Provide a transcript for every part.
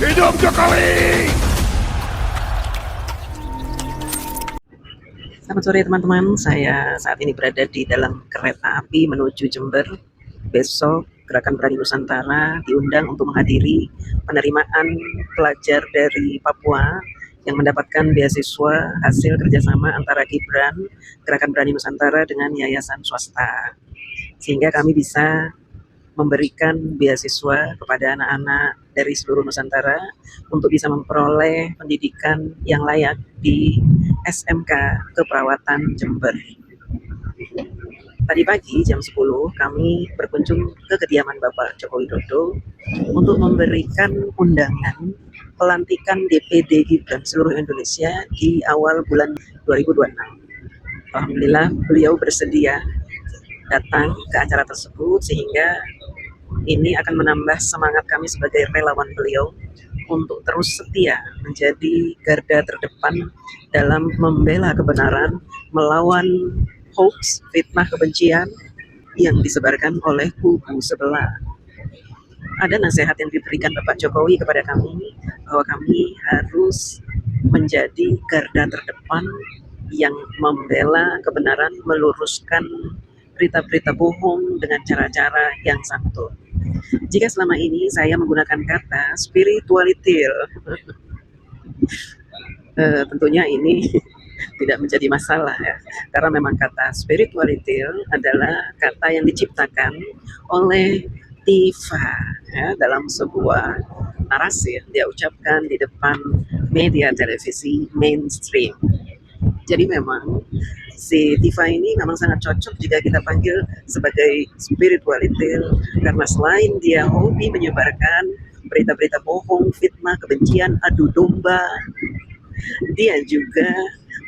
Hidup Jokowi! Selamat sore teman-teman, saya saat ini berada di dalam kereta api menuju Jember. Besok Gerakan Berani Nusantara diundang untuk menghadiri penerimaan pelajar dari Papua yang mendapatkan beasiswa hasil kerjasama antara Gibran, Gerakan Berani Nusantara dengan yayasan swasta. Sehingga kami bisa memberikan beasiswa kepada anak-anak dari seluruh Nusantara untuk bisa memperoleh pendidikan yang layak di SMK Keperawatan Jember. Tadi pagi jam 10 kami berkunjung ke kediaman Bapak Joko Widodo untuk memberikan undangan pelantikan DPD Gibran seluruh Indonesia di awal bulan 2026. Alhamdulillah beliau bersedia datang ke acara tersebut sehingga ini akan menambah semangat kami sebagai relawan beliau untuk terus setia menjadi garda terdepan dalam membela kebenaran, melawan hoax, fitnah kebencian yang disebarkan oleh kubu sebelah. Ada nasihat yang diberikan Bapak Jokowi kepada kami bahwa kami harus menjadi garda terdepan yang membela kebenaran, meluruskan berita-berita bohong dengan cara-cara yang santun. Jika selama ini saya menggunakan kata spiritualitil, tentunya ini tidak menjadi masalah ya, karena memang kata spiritualitil adalah kata yang diciptakan oleh Tifa ya, dalam sebuah narasi yang dia ucapkan di depan media televisi mainstream. Jadi memang si Tifa ini memang sangat cocok jika kita panggil sebagai spiritualitil, karena selain dia hobi menyebarkan berita-berita bohong, fitnah, kebencian, adu domba, dia juga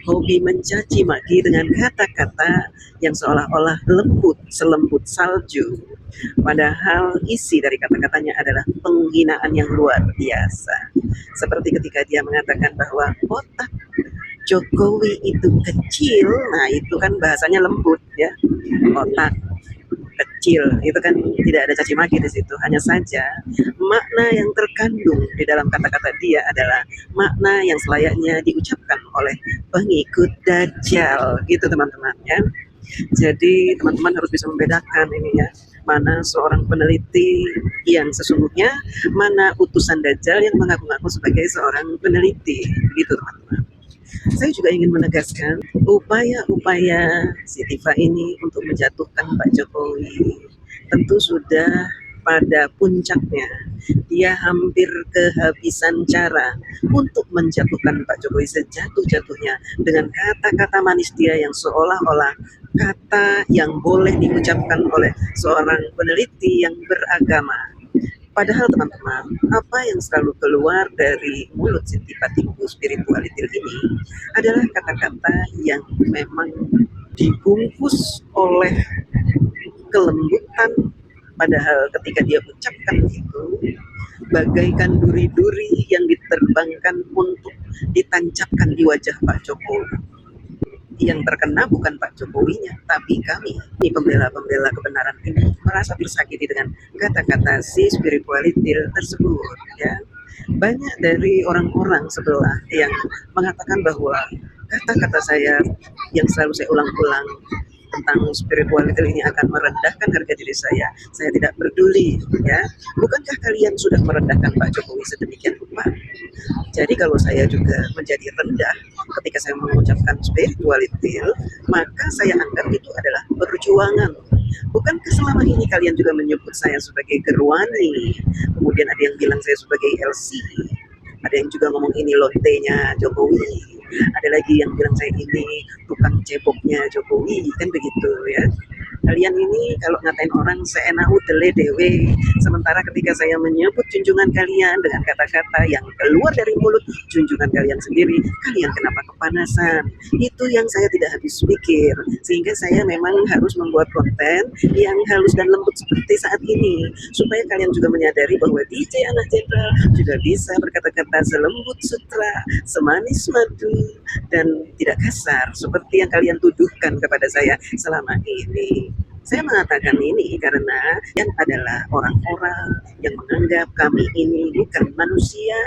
hobi mencaci maki dengan kata-kata yang seolah-olah lembut, selembut salju. Padahal isi dari kata-katanya adalah penghinaan yang luar biasa. Seperti ketika dia mengatakan bahwa otak Jokowi itu kecil, nah itu kan bahasanya lembut ya, otak kecil itu kan tidak ada caci maki di situ. Hanya saja makna yang terkandung di dalam kata-kata dia adalah makna yang selayaknya diucapkan oleh pengikut Dajjal gitu teman-teman ya. Jadi teman-teman harus bisa membedakan ini ya, mana seorang peneliti yang sesungguhnya, mana utusan Dajjal yang mengaku-ngaku sebagai seorang peneliti gitu teman-teman. Saya juga ingin menegaskan upaya-upaya si Tifa ini untuk menjatuhkan Pak Jokowi tentu sudah pada puncaknya. Dia hampir kehabisan cara untuk menjatuhkan Pak Jokowi sejatuh-jatuhnya dengan kata-kata manis dia yang seolah-olah kata yang boleh diucapkan oleh seorang peneliti yang beragama. Padahal teman-teman, apa yang selalu keluar dari mulut si tiba-tiba spiritualitil ini adalah kata-kata yang memang dibungkus oleh kelembutan. Padahal ketika dia ucapkan itu, bagaikan duri-duri yang diterbangkan untuk ditancapkan di wajah Pak Jokowi. Yang terkena bukan Pak Jokowinya, tapi kami, ini pembela-pembela kebenaran ini merasa tersakiti dengan kata-kata si spiritualitil tersebut ya. Banyak dari orang-orang sebelah yang mengatakan bahwa kata-kata saya yang selalu saya ulang-ulang tentang spiritualitas ini akan merendahkan harga diri saya. Saya tidak peduli ya. Bukankah kalian sudah merendahkan Pak Jokowi sedemikian rupa? Jadi kalau saya juga menjadi rendah ketika saya mengucapkan spiritualitil, maka saya anggap itu adalah perjuangan. Bukankah selama ini kalian juga menyebut saya sebagai Gerwani? Kemudian ada yang bilang saya sebagai LC. Ada yang juga ngomong ini lontenya Jokowi. Ada lagi yang bilang saya ini tukang ceboknya Jokowi, kan begitu ya. Kalian ini kalau ngatain orang seenak udele dewe, sementara ketika saya menyebut junjungan kalian dengan kata-kata yang keluar dari mulut junjungan kalian sendiri, kalian kenapa kepanasan? Itu yang saya tidak habis pikir, sehingga saya memang harus membuat konten yang halus dan lembut seperti saat ini, supaya kalian juga menyadari bahwa DJ Anak Jenderal juga bisa berkata-kata selembut sutra, semanis madu, dan tidak kasar seperti yang kalian tuduhkan kepada saya selama ini. Saya mengatakan ini karena yang adalah orang-orang yang menganggap kami ini bukan manusia.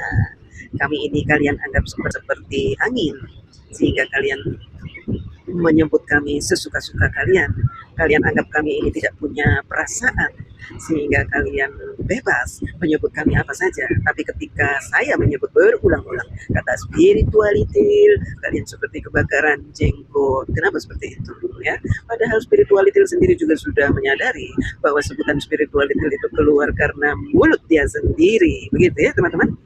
Kami ini kalian anggap seperti angin, sehingga kalian menyebut kami sesuka-suka kalian. Kalian anggap kami ini tidak punya perasaan, sehingga kalian bebas menyebut kami apa saja. Tapi ketika saya menyebut berulang-ulang kata spiritualitil, kalian seperti kebakaran jenggot. Kenapa seperti itu? Ya, padahal spiritualitil sendiri juga sudah menyadari bahwa sebutan spiritualitil itu keluar karena mulut dia sendiri. Begitu ya, teman-teman.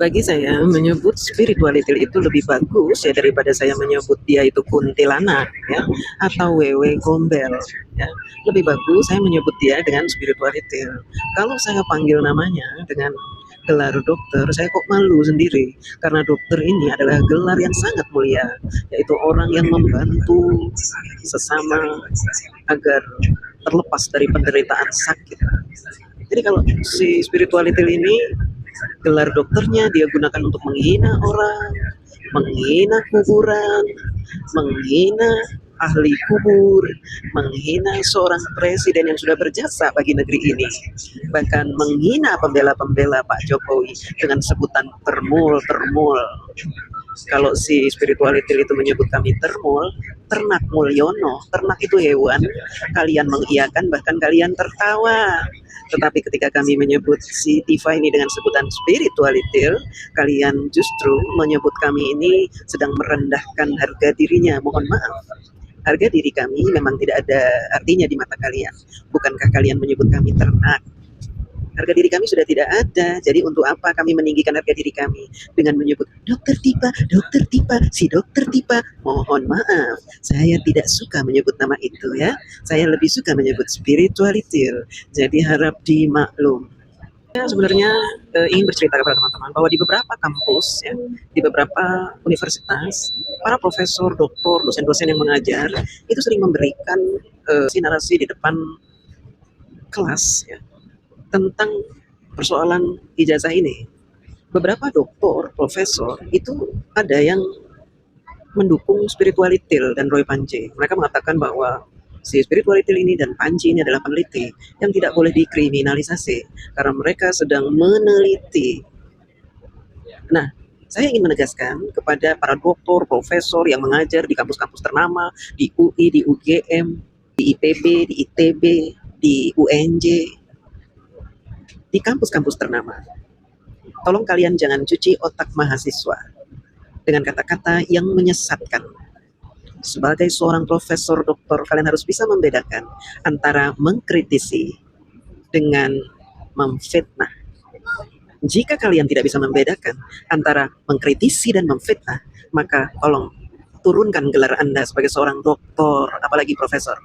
Bagi saya menyebut spiritualitil itu lebih bagus ya daripada saya menyebut dia itu kuntilanak ya atau wewe gombel ya. Lebih bagus saya menyebut dia dengan spiritualitil. Kalau saya panggil namanya dengan gelar dokter, saya kok malu sendiri karena dokter ini adalah gelar yang sangat mulia, yaitu orang yang membantu sesama agar terlepas dari penderitaan sakit. Jadi kalau si spiritualitil ini gelar dokternya dia gunakan untuk menghina orang, menghina kuburan, menghina ahli kubur, menghina seorang presiden yang sudah berjasa bagi negeri ini, bahkan menghina pembela-pembela Pak Jokowi dengan sebutan termul. Kalau si spiritualitil itu menyebut kami termul, ternak mulyono, ternak itu hewan, kalian mengiyakan bahkan kalian tertawa. Tetapi ketika kami menyebut si Tifa ini dengan sebutan spiritualitil, kalian justru menyebut kami ini sedang merendahkan harga dirinya. Mohon maaf, harga diri kami memang tidak ada artinya di mata kalian. Bukankah kalian menyebut kami ternak? Harga diri kami sudah tidak ada. Jadi untuk apa kami meninggikan harga diri kami dengan menyebut dokter Tipa, si dokter Tipa? Mohon maaf, saya tidak suka menyebut nama itu ya. Saya lebih suka menyebut spiritualitil. Jadi harap dimaklum. Saya sebenarnya ingin bercerita kepada teman-teman bahwa di beberapa kampus ya, di beberapa universitas, para profesor, doktor, dosen-dosen yang mengajar itu sering memberikan narasi di depan kelas ya, tentang persoalan ijazah ini. Beberapa doktor, profesor itu ada yang mendukung spiritualitil dan Roy Panci. Mereka mengatakan bahwa si spiritualitil ini dan Panci ini adalah peneliti yang tidak boleh dikriminalisasi karena mereka sedang meneliti. Nah, saya ingin menegaskan kepada para doktor, profesor yang mengajar di kampus-kampus ternama, di UI, di UGM, di IPB, di ITB, di UNJ, di kampus-kampus ternama. Tolong kalian jangan cuci otak mahasiswa dengan kata-kata yang menyesatkan. Sebagai seorang profesor doktor, kalian harus bisa membedakan antara mengkritisi dengan memfitnah. Jika kalian tidak bisa membedakan antara mengkritisi dan memfitnah, maka tolong turunkan gelar Anda sebagai seorang doktor, apalagi profesor.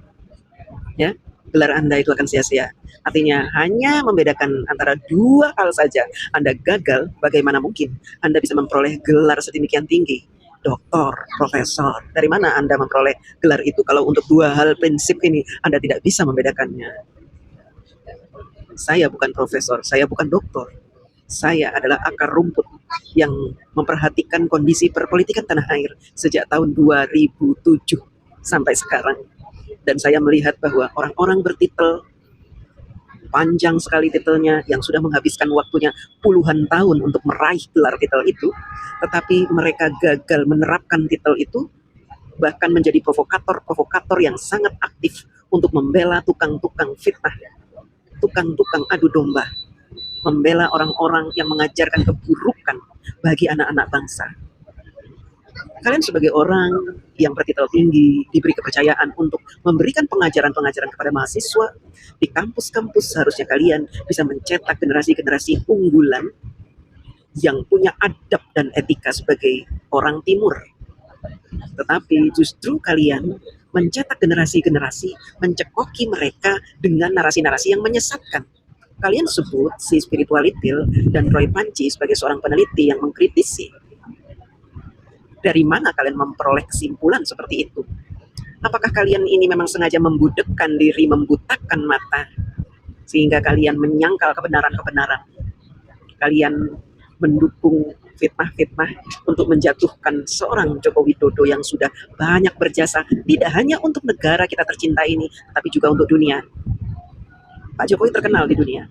Ya, gelar Anda itu akan sia-sia. Artinya hanya membedakan antara dua hal saja Anda gagal, bagaimana mungkin Anda bisa memperoleh gelar sedemikian tinggi? Doktor, profesor, dari mana Anda memperoleh gelar itu kalau untuk dua hal prinsip ini Anda tidak bisa membedakannya? Saya bukan profesor, saya bukan doktor. Saya adalah akar rumput yang memperhatikan kondisi perpolitikan tanah air sejak tahun 2007 sampai sekarang. Dan saya melihat bahwa orang-orang bertitel panjang sekali titelnya yang sudah menghabiskan waktunya puluhan tahun untuk meraih gelar titel itu, tetapi mereka gagal menerapkan titel itu, bahkan menjadi provokator yang sangat aktif untuk membela tukang-tukang fitnah, tukang-tukang adu domba, membela orang-orang yang mengajarkan keburukan bagi anak-anak bangsa. Kalian sebagai orang yang bertitel tinggi, diberi kepercayaan untuk memberikan pengajaran-pengajaran kepada mahasiswa di kampus-kampus, seharusnya kalian bisa mencetak generasi-generasi unggulan yang punya adab dan etika sebagai orang timur. Tetapi justru kalian mencetak generasi-generasi, mencekoki mereka dengan narasi-narasi yang menyesatkan. Kalian sebut si spiritualitil dan Roy Panci sebagai seorang peneliti yang mengkritisi. Dari mana kalian memperoleh kesimpulan seperti itu? Apakah kalian ini memang sengaja membudekkan diri, membutakan mata, sehingga kalian menyangkal kebenaran-kebenaran? Kalian mendukung fitnah-fitnah untuk menjatuhkan seorang Joko Widodo yang sudah banyak berjasa tidak hanya untuk negara kita tercinta ini, tapi juga untuk dunia. Pak Jokowi terkenal di dunia.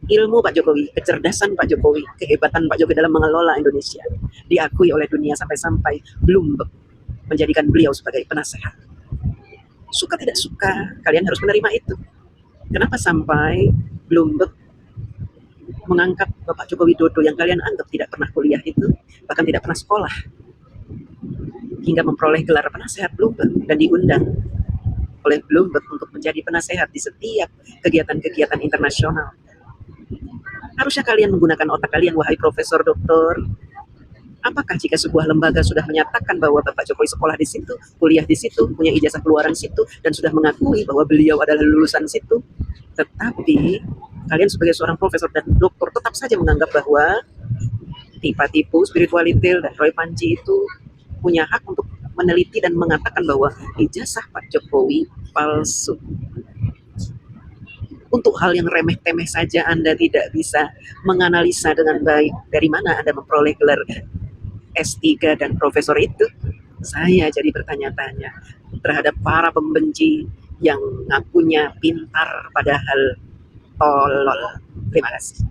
Ilmu Pak Jokowi, kecerdasan Pak Jokowi, kehebatan Pak Jokowi dalam mengelola Indonesia diakui oleh dunia sampai-sampai Bloomberg menjadikan beliau sebagai penasehat. Suka tidak suka, kalian harus menerima itu. Kenapa sampai Bloomberg mengangkat Bapak Joko Widodo yang kalian anggap tidak pernah kuliah itu, bahkan tidak pernah sekolah, hingga memperoleh gelar penasehat Bloomberg dan diundang oleh Bloomberg untuk menjadi penasehat di setiap kegiatan-kegiatan internasional. Harusnya kalian menggunakan otak kalian, wahai profesor doktor. Apakah jika sebuah lembaga sudah menyatakan bahwa Bapak Jokowi sekolah di situ, kuliah di situ, punya ijazah keluaran situ, dan sudah mengakui bahwa beliau adalah lulusan situ, tetapi kalian sebagai seorang profesor dan doktor tetap saja menganggap bahwa tipu spiritualitil dan Roy Panji itu punya hak untuk meneliti dan mengatakan bahwa ijazah Pak Jokowi palsu. Untuk hal yang remeh-temeh saja Anda tidak bisa menganalisa dengan baik dari mana Anda memperoleh gelar S3 dan profesor itu. Saya jadi bertanya-tanya terhadap para pembenci yang ngakunya pintar padahal tolol. Terima kasih.